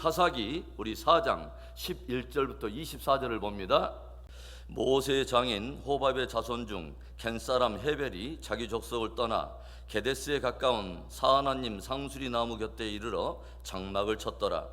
사사기 우리 4장 11절부터 24절을 봅니다. 모세의 장인 호밥의 자손 중 겐사람 헤벨이 자기 족속을 떠나 게데스에 가까운 사하나님 상수리 나무 곁에 이르러 장막을 쳤더라.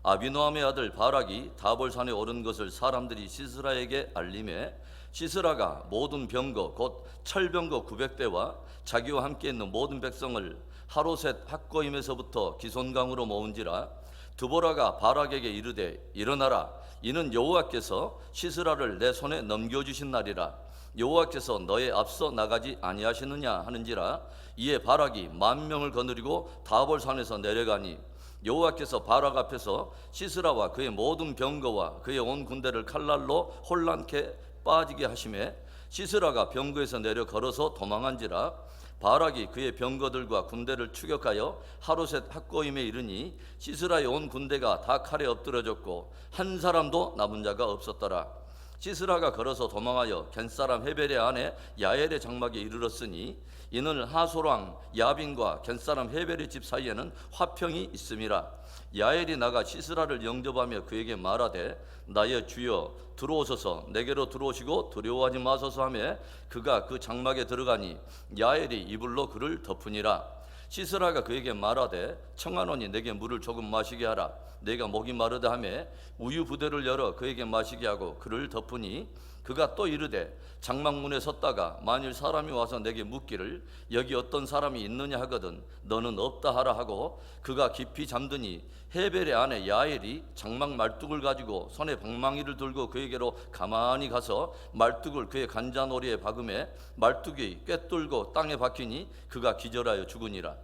아비노함의 아들 바락이 다볼산에 오른 것을 사람들이 시스라에게 알림해 시스라가 모든 병거 곧 철병거 900대와 자기와 함께 있는 모든 백성을 하로셋 학고임에서부터 기손강으로 모은지라. 드보라가 바락에게 이르되 일어나라, 이는 여호와께서 시스라를 내 손에 넘겨주신 날이라. 여호와께서 너의 앞서 나가지 아니하시느냐 하는지라. 이에 바락이 10,000명을 거느리고 다볼산에서 내려가니 여호와께서 바락 앞에서 시스라와 그의 모든 병거와 그의 온 군대를 칼날로 혼란케 빠지게 하심에 시스라가 병거에서 내려 걸어서 도망한지라. 바락이 그의 병거들과 군대를 추격하여 하루셋 학고임에 이르니 시스라의 온 군대가 다 칼에 엎드러졌고 한 사람도 남은 자가 없었더라. 시스라가 걸어서 도망하여 겐사람 헤벨의 아내 야엘의 장막에 이르렀으니 이는 하솔왕 야빈과 겐사람 헤벨의 집 사이에는 화평이 있음이라. 야엘이 나가 시스라를 영접하며 그에게 말하되 나의 주여 들어오소서, 내게로 들어오시고 두려워하지 마소서 하며 그가 그 장막에 들어가니 야엘이 이불로 그를 덮으니라. 시스라가 그에게 말하되 청하노니 내게 물을 조금 마시게 하라. 내가 목이 마르다 하며 우유 부대를 열어 그에게 마시게 하고 그를 덮으니 그가 또 이르되 장막문에 섰다가 만일 사람이 와서 내게 묻기를 여기 어떤 사람이 있느냐 하거든 너는 없다 하라 하고 그가 깊이 잠드니 헤벨의 아내 야엘이 장막 말뚝을 가지고 손에 방망이를 들고 그에게로 가만히 가서 말뚝을 그의 간자놀이에 박음에 말뚝이 꿰뚫고 땅에 박히니 그가 기절하여 죽으니라.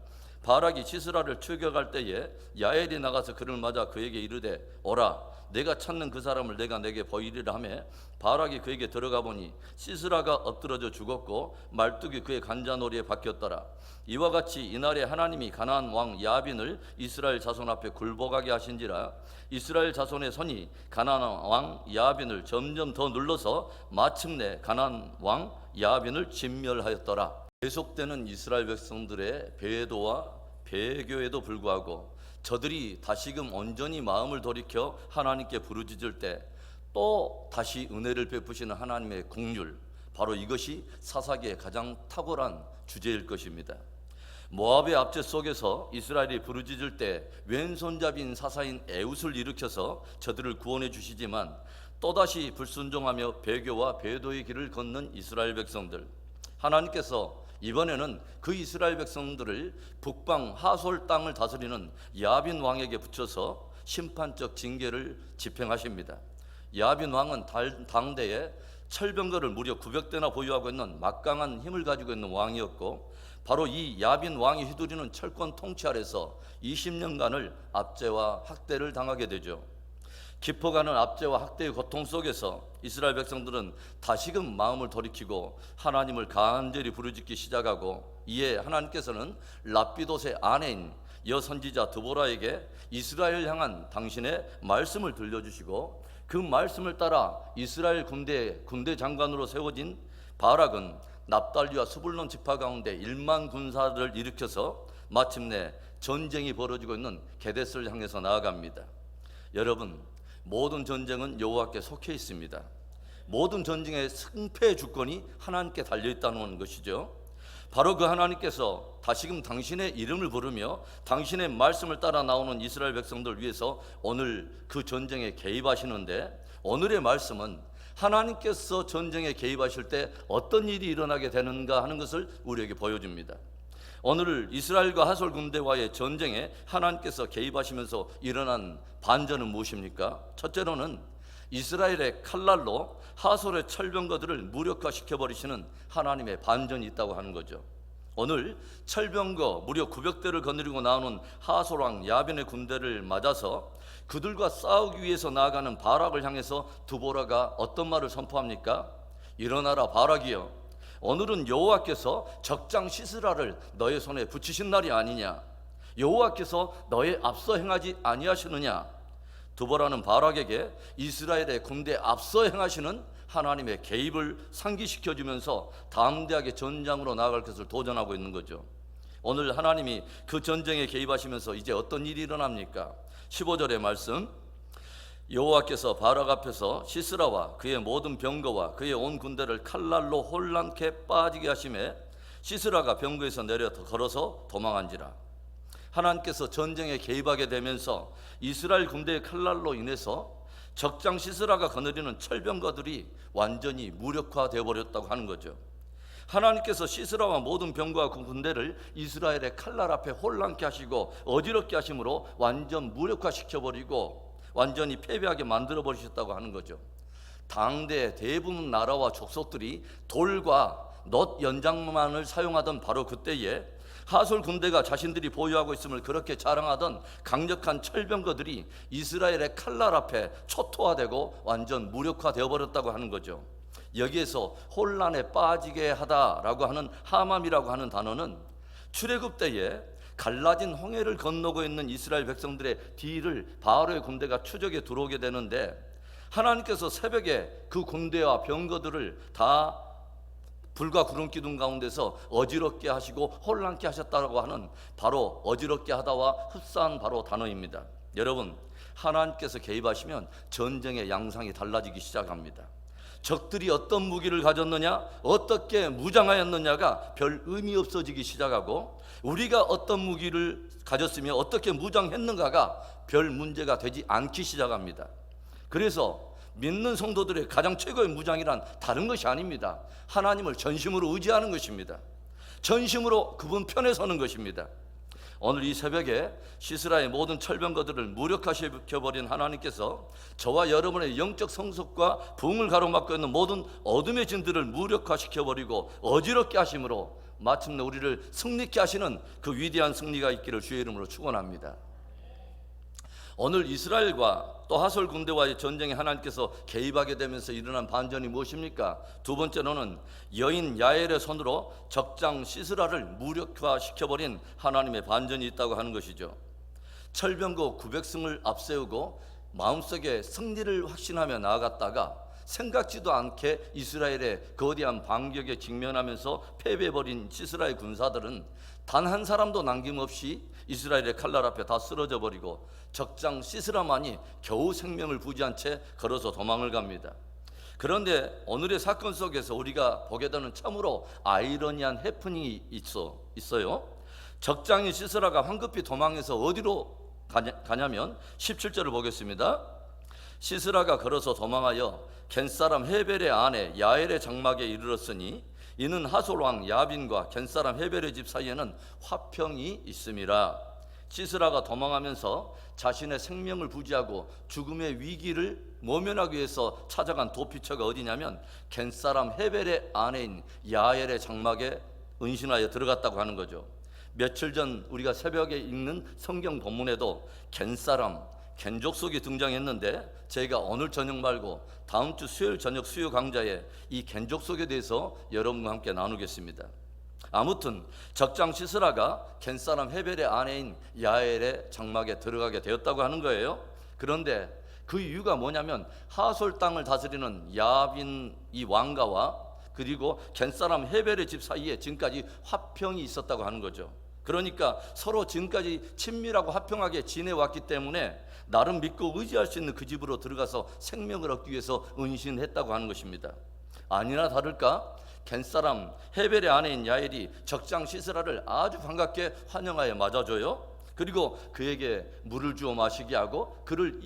바락이 시스라를 추격할 때에 야엘이 나가서 그를 맞아 그에게 이르되 오라, 내가 찾는 그 사람을 내가 내게 보이리라 하며 바락이 그에게 들어가 보니 시스라가 엎드러져 죽었고 말뚝이 그의 간자놀이에 박혔더라. 이와 같이 이날에 하나님이 가나안 왕 야빈을 이스라엘 자손 앞에 굴복하게 하신지라. 이스라엘 자손의 손이 가나안 왕 야빈을 점점 더 눌러서 마침내 가나안 왕 야빈을 진멸하였더라. 계속되는 이스라엘 백성들의 배도와 배교에도 불구하고 저들이 다시금 온전히 마음을 돌이켜 하나님께 부르짖을 때 또 다시 은혜를 베푸시는 하나님의 긍휼, 바로 이것이 사사기의 가장 탁월한 주제일 것입니다. 모압의 압제 속에서 이스라엘이 부르짖을 때 왼손잡이인 사사인 에웃을 일으켜서 저들을 구원해 주시지만 또다시 불순종하며 배교와 배도의 길을 걷는 이스라엘 백성들, 하나님께서 이번에는 그 이스라엘 백성들을 북방 하솔 땅을 다스리는 야빈 왕에게 붙여서 심판적 징계를 집행하십니다. 야빈 왕은 당대에 철병거를 무려 900대나 보유하고 있는 막강한 힘을 가지고 있는 왕이었고 바로 이 야빈 왕이 휘두르는 철권 통치 아래서 20년간을 압제와 학대를 당하게 되죠. 깊어가는 압제와 학대의 고통 속에서 이스라엘 백성들은 다시금 마음을 돌이키고 하나님을 간절히 부르짖기 시작하고 이에 하나님께서는 랍비돗의 아내인 여선지자 드보라에게 이스라엘 향한 당신의 말씀을 들려주시고 그 말씀을 따라 이스라엘 군대 장관으로 세워진 바락은 납달리와 스불론 지파 가운데 1만 군사를 일으켜서 마침내 전쟁이 벌어지고 있는 게데스를 향해서 나아갑니다. 여러분, 모든 전쟁은 여호와께 속해 있습니다. 모든 전쟁의 승패 주권이 하나님께 달려있다는 것이죠. 바로 그 하나님께서 다시금 당신의 이름을 부르며 당신의 말씀을 따라 나오는 이스라엘 백성들을 위해서 오늘 그 전쟁에 개입하시는데 오늘의 말씀은 하나님께서 전쟁에 개입하실 때 어떤 일이 일어나게 되는가 하는 것을 우리에게 보여줍니다. 오늘 이스라엘과 하솔 군대와의 전쟁에 하나님께서 개입하시면서 일어난 반전은 무엇입니까? 첫째로는 이스라엘의 칼날로 하솔의 철병거들을 무력화시켜버리시는 하나님의 반전이 있다고 하는 거죠. 오늘 철병거 무려 900대를 거느리고 나오는 하솔왕 야빈의 군대를 맞아서 그들과 싸우기 위해서 나아가는 바락을 향해서 드보라가 어떤 말을 선포합니까? 일어나라 바락이여, 오늘은 여호와께서 적장 시스라를 너의 손에 붙이신 날이 아니냐? 여호와께서 너의 앞서 행하지 아니하시느냐? 드보라는 바락에게 이스라엘의 군대에 앞서 행하시는 하나님의 개입을 상기시켜주면서 담대하게 전장으로 나아갈 것을 도전하고 있는 거죠. 오늘 하나님이 그 전쟁에 개입하시면서 이제 어떤 일이 일어납니까? 15절의 말씀, 여호와께서 바락 앞에서 시스라와 그의 모든 병거와 그의 온 군대를 칼날로 혼란케 빠지게 하심에 시스라가 병거에서 내려 걸어서 도망한지라. 하나님께서 전쟁에 개입하게 되면서 이스라엘 군대의 칼날로 인해서 적장 시스라가 거느리는 철병거들이 완전히 무력화되어 버렸다고 하는 거죠. 하나님께서 시스라와 모든 병거와 그 군대를 이스라엘의 칼날 앞에 혼란케 하시고 어지럽게 하심으로 완전 무력화시켜버리고 완전히 패배하게 만들어 버리셨다고 하는 거죠. 당대 대부분 나라와 족속들이 돌과 놋 연장만을 사용하던 바로 그때에 하솔 군대가 자신들이 보유하고 있음을 그렇게 자랑하던 강력한 철병거들이 이스라엘의 칼날 앞에 초토화되고 완전 무력화되어 버렸다고 하는 거죠. 여기에서 혼란에 빠지게 하다라고 하는 하맘이라고 하는 단어는 출애굽 때에 갈라진 홍해를 건너고 있는 이스라엘 백성들의 뒤를 바로의 군대가 추적에 들어오게 되는데, 하나님께서 새벽에 그 군대와 병거들을 다 불과 구름 기둥 가운데서 어지럽게 하시고 혼란케 하셨다고 하는 바로 어지럽게 하다와 흡사한 바로 단어입니다. 여러분, 하나님께서 개입하시면 전쟁의 양상이 달라지기 시작합니다. 적들이 어떤 무기를 가졌느냐, 어떻게 무장하였느냐가 별 의미 없어지기 시작하고, 우리가 어떤 무기를 가졌으며 어떻게 무장했는가가 별 문제가 되지 않기 시작합니다. 그래서 믿는 성도들의 가장 최고의 무장이란 다른 것이 아닙니다. 하나님을 전심으로 의지하는 것입니다. 전심으로 그분 편에 서는 것입니다. 오늘 이 새벽에 시스라의 모든 철병거들을 무력화시켜버린 하나님께서 저와 여러분의 영적 성숙과 부흥을 가로막고 있는 모든 어둠의 진들을 무력화시켜버리고 어지럽게 하심으로 마침내 우리를 승리케 하시는 그 위대한 승리가 있기를 주의 이름으로 축원합니다. 오늘 이스라엘과 또 하솔 군대와의 전쟁에 하나님께서 개입하게 되면서 일어난 반전이 무엇입니까? 두 번째로는 여인 야엘의 손으로 적장 시스라를 무력화시켜버린 하나님의 반전이 있다고 하는 것이죠. 철병거 900승을 앞세우고 마음속에 승리를 확신하며 나아갔다가 생각지도 않게 이스라엘의 거대한 반격에 직면하면서 패배해버린 시스라의 군사들은 단 한 사람도 남김없이 이스라엘의 칼날 앞에 다 쓰러져 버리고 적장 시스라만이 겨우 생명을 부지한 채 걸어서 도망을 갑니다. 그런데 오늘의 사건 속에서 우리가 보게 되는 참으로 아이러니한 해프닝이 있어요. 적장인 시스라가 황급히 도망해서 어디로 가냐면 17절을 보겠습니다. 시스라가 걸어서 도망하여 겐사람 헤벨의 아내 야엘의 장막에 이르렀으니 이는 하솔 왕 야빈과 겐사람 헤벨의 집 사이에는 화평이 있음이라. 시스라가 도망하면서 자신의 생명을 부지하고 죽음의 위기를 모면하기 위해서 찾아간 도피처가 어디냐면 겐사람 헤벨의 아내인 야엘의 장막에 은신하여 들어갔다고 하는 거죠. 며칠 전 우리가 새벽에 읽는 성경 본문에도 겐사람, 겐족속이 등장했는데 제가 오늘 저녁 말고 다음 주 수요일 저녁 수요 강좌에 이 겐족속에 대해서 여러분과 함께 나누겠습니다. 아무튼 적장 시스라가 겐사람 헤벨의 아내인 야엘의 장막에 들어가게 되었다고 하는 거예요. 그런데 그 이유가 뭐냐면 하솔 땅을 다스리는 야빈 이 왕가와 그리고 겐사람 헤벨의 집 사이에 지금까지 화평이 있었다고 하는 거죠. 그러니까 서로 지금까지 친밀하고 화평하게 지내왔기 때문에 나름 믿고 의지할 수 있는 그 집으로 들어가서 생명을 얻기 위해서 은신했다고 하는 것입니다. 아니나 다를까 겐사람 헤벨의 아내인 야엘이 적장 시스라를 아주 반갑게 환영하여 맞아줘요. 그리고 그에게 물을 주어 마시게 하고 그를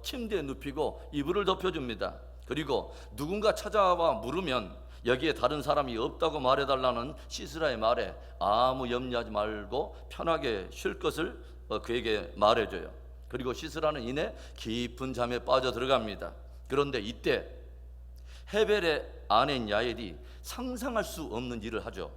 침대에 눕히고 이불을 덮여줍니다. 그리고 누군가 찾아와 물으면 여기에 다른 사람이 없다고 말해달라는 시스라의 말에 아무 염려하지 말고 편하게 쉴 것을 그에게 말해줘요. 그리고 시스라는 이내 깊은 잠에 빠져 들어갑니다. 그런데 이때 헤벨의 아내인 야엘이 상상할 수 없는 일을 하죠.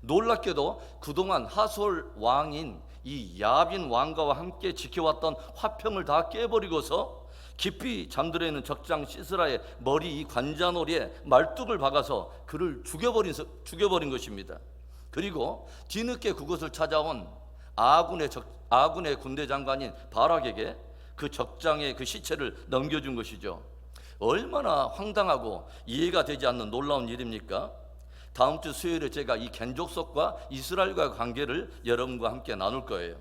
놀랍게도 그동안 하솔 왕인 이 야빈 왕가와 함께 지켜왔던 화평을 다 깨버리고서 깊이 잠들어 있는 적장 시스라의 머리 이 관자놀이에 말뚝을 박아서 그를 죽여버린 것입니다. 그리고 뒤늦게 그곳을 찾아온 아군의 군대 장관인 바락에게 그 적장의 그 시체를 넘겨준 것이죠. 얼마나 황당하고 이해가 되지 않는 놀라운 일입니까? 다음 주 수요일에 제가 이 겐족속과 이스라엘과의 관계를 여러분과 함께 나눌 거예요.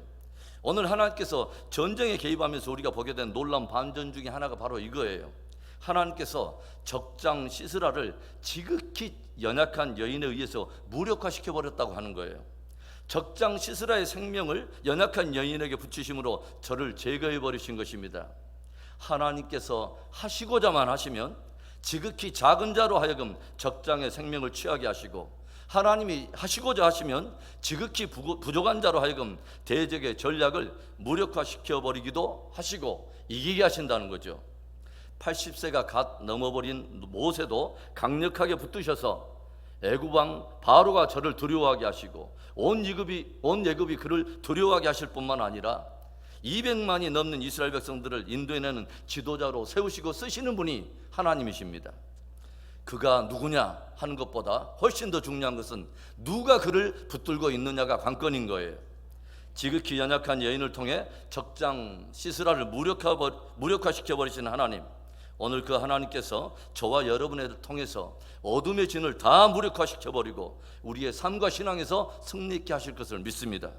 오늘 하나님께서 전쟁에 개입하면서 우리가 보게 된 놀라운 반전 중에 하나가 바로 이거예요. 하나님께서 적장 시스라를 지극히 연약한 여인에 의해서 무력화시켜 버렸다고 하는 거예요. 적장 시스라의 생명을 연약한 여인에게 붙이심으로 저를 제거해 버리신 것입니다. 하나님께서 하시고자만 하시면 지극히 작은 자로 하여금 적장의 생명을 취하게 하시고, 하나님이 하시고자 하시면 지극히 부족한 자로 하여금 대적의 전략을 무력화시켜 버리기도 하시고 이기게 하신다는 거죠. 80세가 갓 넘어버린 모세도 강력하게 붙드셔서 애굽왕 바로가 저를 두려워하게 하시고 온 애굽이 그를 두려워하게 하실 뿐만 아니라 200만이 넘는 이스라엘 백성들을 인도해내는 지도자로 세우시고 쓰시는 분이 하나님이십니다. 그가 누구냐 하는 것보다 훨씬 더 중요한 것은 누가 그를 붙들고 있느냐가 관건인 거예요. 지극히 연약한 여인을 통해 적장 시스라를 무력화시켜 버리신 하나님, 오늘 그 하나님께서 저와 여러분을 통해서 어둠의 진을 다 무력화시켜 버리고 우리의 삶과 신앙에서 승리 있게 하실 것을 믿습니다.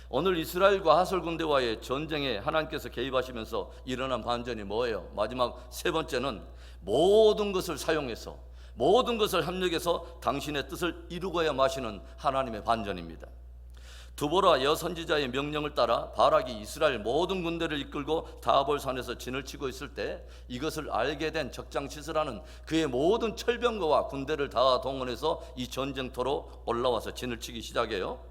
오늘 이스라엘과 하솔 군대와의 전쟁에 하나님께서 개입하시면서 일어난 반전이 뭐예요? 마지막 세 번째는 모든 것을 사용해서, 모든 것을 합력해서 당신의 뜻을 이루고야 마시는 하나님의 반전입니다. 두보라 여선지자의 명령을 따라 바락이 이스라엘 모든 군대를 이끌고 다볼산에서 진을 치고 있을 때 이것을 알게 된 적장 시스라는 그의 모든 철병거와 군대를 다 동원해서 이 전쟁터로 올라와서 진을 치기 시작해요.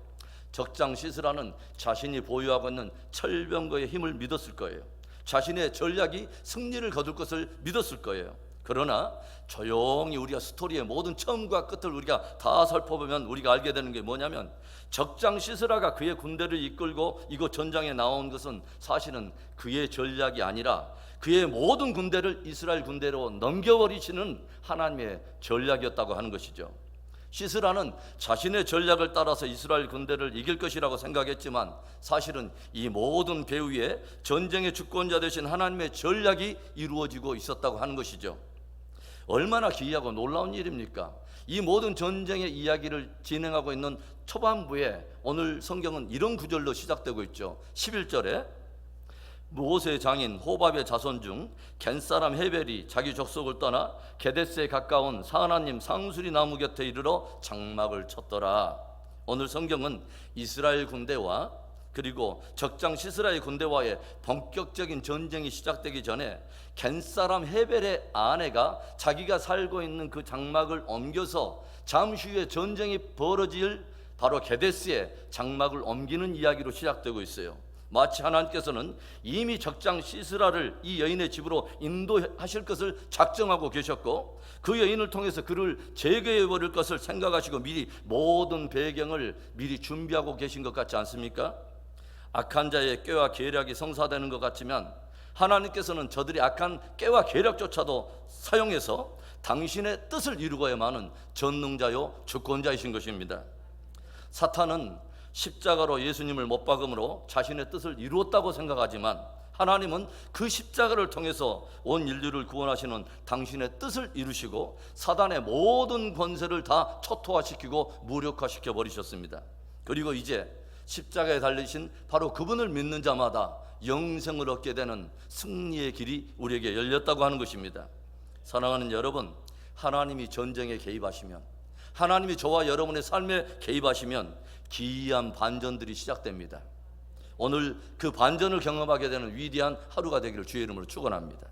적장 시스라는 자신이 보유하고 있는 철병거의 힘을 믿었을 거예요. 자신의 전략이 승리를 거둘 것을 믿었을 거예요. 그러나 조용히 우리가 스토리의 모든 처음과 끝을 우리가 다 살펴보면 우리가 알게 되는 게 뭐냐면, 적장 시스라가 그의 군대를 이끌고 이곳 전장에 나온 것은 사실은 그의 전략이 아니라 그의 모든 군대를 이스라엘 군대로 넘겨버리시는 하나님의 전략이었다고 하는 것이죠. 시스라는 자신의 전략을 따라서 이스라엘 군대를 이길 것이라고 생각했지만 사실은 이 모든 배후에 전쟁의 주권자 되신 하나님의 전략이 이루어지고 있었다고 하는 것이죠. 얼마나 기이하고 놀라운 일입니까? 이 모든 전쟁의 이야기를 진행하고 있는 초반부에 오늘 성경은 이런 구절로 시작되고 있죠. 11절에 모세의 장인 호밥의 자손 중 겐사람 헤벨이 자기 족속을 떠나 게데스에 가까운 사하나님 상수리 나무 곁에 이르러 장막을 쳤더라. 오늘 성경은 이스라엘 군대와 그리고 적장 시스라의 군대와의 본격적인 전쟁이 시작되기 전에 겐사람 헤벨의 아내가 자기가 살고 있는 그 장막을 옮겨서 잠시 후에 전쟁이 벌어질 바로 게데스에 장막을 옮기는 이야기로 시작되고 있어요. 마치 하나님께서는 이미 적장 시스라를 이 여인의 집으로 인도하실 것을 작정하고 계셨고 그 여인을 통해서 그를 제거해 버릴 것을 생각하시고 미리 모든 배경을 미리 준비하고 계신 것 같지 않습니까? 악한 자의 꾀와 계략이 성사되는 것 같지만 하나님께서는 저들이 악한 꾀와 계략조차도 사용해서 당신의 뜻을 이루고야만 하는 전능자요 주권자이신 것입니다. 사탄은 십자가로 예수님을 못 박음으로 자신의 뜻을 이루었다고 생각하지만 하나님은 그 십자가를 통해서 온 인류를 구원하시는 당신의 뜻을 이루시고 사단의 모든 권세를 다 초토화시키고 무력화시켜 버리셨습니다. 그리고 이제 십자가에 달리신 바로 그분을 믿는 자마다 영생을 얻게 되는 승리의 길이 우리에게 열렸다고 하는 것입니다. 사랑하는 여러분, 하나님이 전쟁에 개입하시면, 하나님이 저와 여러분의 삶에 개입하시면 기이한 반전들이 시작됩니다. 오늘 그 반전을 경험하게 되는 위대한 하루가 되기를 주의 이름으로 축원합니다.